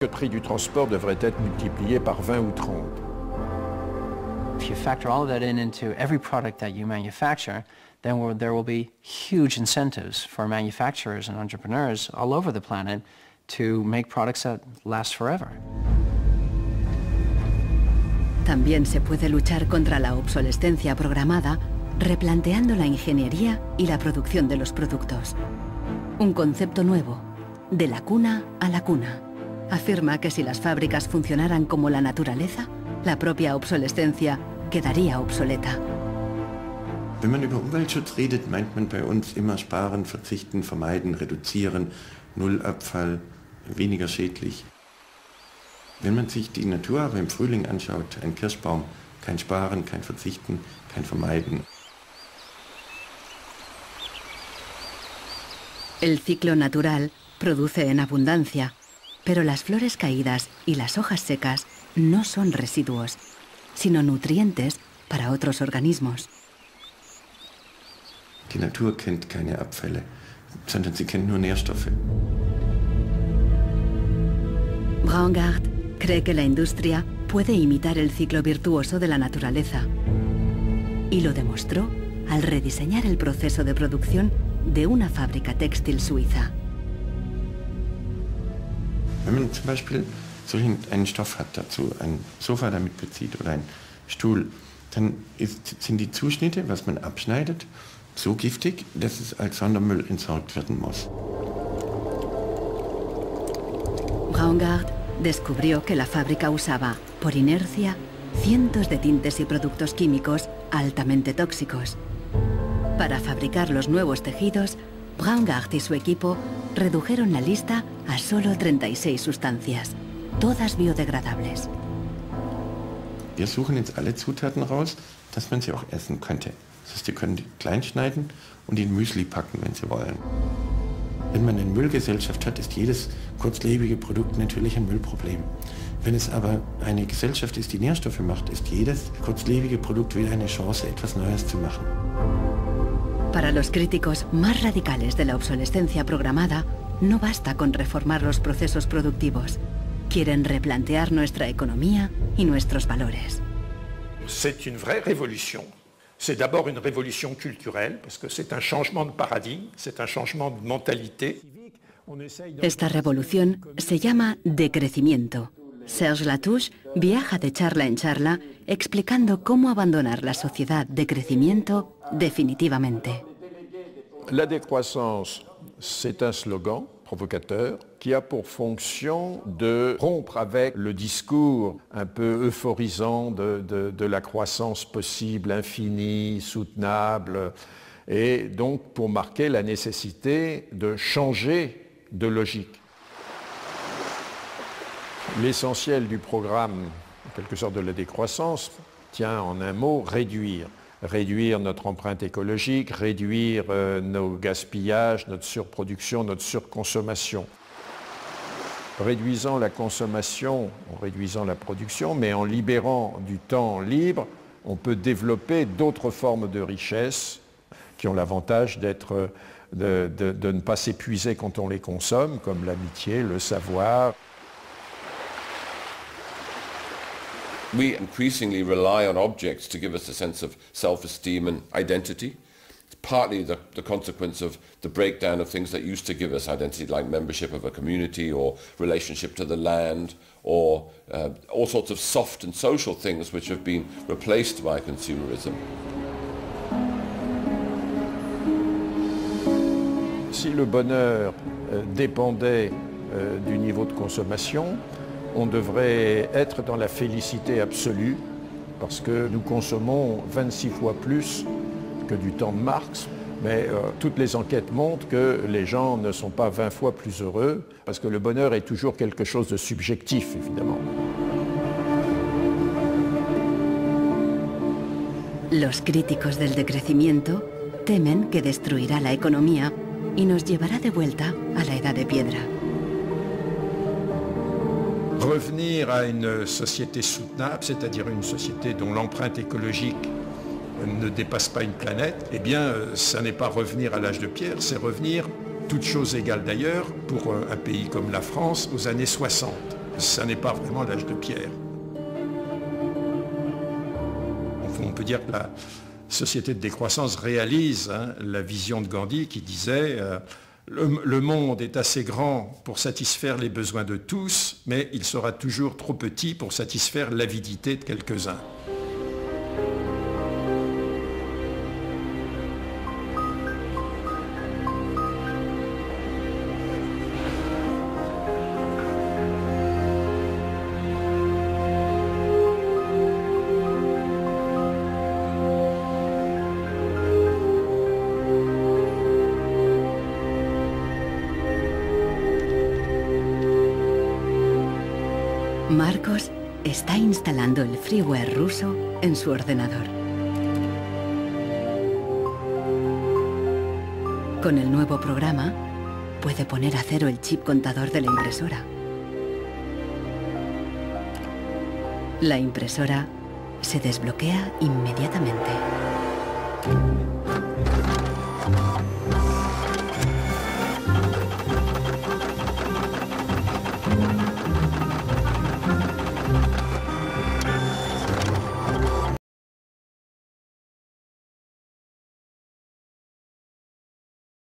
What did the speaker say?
Le prix du transport devrait être multiplié par 20 ou 30. If you factor all of that into every product that you manufacture, then there will be huge incentives for manufacturers and entrepreneurs all over the planet to make products that last forever. También se puede luchar contra la obsolescencia programada replanteando la ingeniería y la producción de los productos. Un concepto nuevo, de la cuna a la cuna. Afirma que si las fábricas funcionaran como la naturaleza, la propia obsolescencia quedaría obsoleta. Wenn man über Umweltschutz redet, meint man bei uns immer sparen, verzichten, vermeiden, reduzieren, Nullabfall, weniger schädlich. Wenn man sich die Natur aber im Frühling anschaut, ein Kirschbaum, kein Sparen, kein Verzichten, kein Vermeiden. El ciclo natural produce en abundancia, pero las flores caídas y las hojas secas no son residuos, sino nutrientes para otros organismos. Die Natur kennt keine Abfälle, sondern sie kennt nur Nährstoffe. Braungart cree que la industria puede imitar el ciclo virtuoso de la naturaleza. Y lo demostró al rediseñar el proceso de producción de una fábrica textil suiza. Wenn man zum Beispiel einen Stoff hat dazu, ein Sofa damit bezieht oder ein Stuhl, dann sind die Zuschnitte, was man abschneidet, so giftig, dass es als Sondermüll entsorgt werden muss. Braungart descubrió que la fábrica usaba, por inercia, cientos de tintes y productos químicos altamente tóxicos. Para fabricar los nuevos tejidos, Braungart y su equipo redujeron la lista a solo 36 sustancias, todas biodegradables. Wir suchen jetzt alle Zutaten raus, dass man sie auch essen könnte. Das heißt, Sie können die klein schneiden und in Müsli packen, wenn Sie wollen. Wenn man eine Müllgesellschaft hat, ist jedes kurzlebige Produkt natürlich ein Müllproblem. Wenn es aber eine Gesellschaft ist, die Nährstoffe macht, ist jedes kurzlebige Produkt wieder eine Chance, etwas Neues zu machen. Para los críticos más radicales de la obsolescencia programada, no basta con reformar los procesos productivos. Quieren replantear nuestra economía y nuestros valores. C'est une vraie révolution. C'est d'abord une révolution culturelle, parce que c'est un changement de paradigme, c'est un changement de mentalité. Esta revolución se llama decrecimiento. Serge Latouche viaja de charla en charla explicando cómo abandonar la sociedad de crecimiento definitivamente. La décroissance, c'est un slogan provocateur qui a pour fonction de rompre avec le discours un peu euphorisant de la croissance possible, infinie, soutenable, et donc pour marquer la nécessité de changer de logique. L'essentiel du programme, en quelque sorte de la décroissance, tient en un mot réduire. Réduire notre empreinte écologique, réduire nos gaspillages, notre surproduction, notre surconsommation. Réduisant la consommation, en réduisant la production, mais en libérant du temps libre, on peut développer d'autres formes de richesse qui ont l'avantage de ne pas s'épuiser quand on les consomme, comme l'amitié, le savoir. We increasingly rely on objects to give us a sense of self-esteem and identity. It's partly the consequence of the breakdown of things that used to give us identity, like membership of a community or relationship to the land, or all sorts of soft and social things which have been replaced by consumerism. Si le bonheur dépendait du niveau de consommation, on devrait être dans la félicité absolue, parce que nous consommons 26 fois plus que du temps de Marx, mais toutes les enquêtes montrent que les gens ne sont pas 20 fois plus heureux, parce que le bonheur est toujours quelque chose de subjectif, évidemment. Los críticos del decrecimiento temen que destruirá la economía y nos llevará de vuelta a la edad de piedra. Revenir à une société soutenable, c'est-à-dire une société dont l'empreinte écologique ne dépasse pas une planète, eh bien, ça n'est pas revenir à l'âge de pierre, c'est revenir, toutes choses égales d'ailleurs, pour un pays comme la France, aux années 60. ça n'est pas vraiment l'âge de pierre. On peut dire que la société de décroissance réalise la vision de Gandhi qui disait le monde est assez grand pour satisfaire les besoins de tous, mais il sera toujours trop petit pour satisfaire l'avidité de quelques-uns. Marcos está instalando el freeware ruso en su ordenador. Con el nuevo programa, puede poner a cero el chip contador de la impresora. La impresora se desbloquea inmediatamente.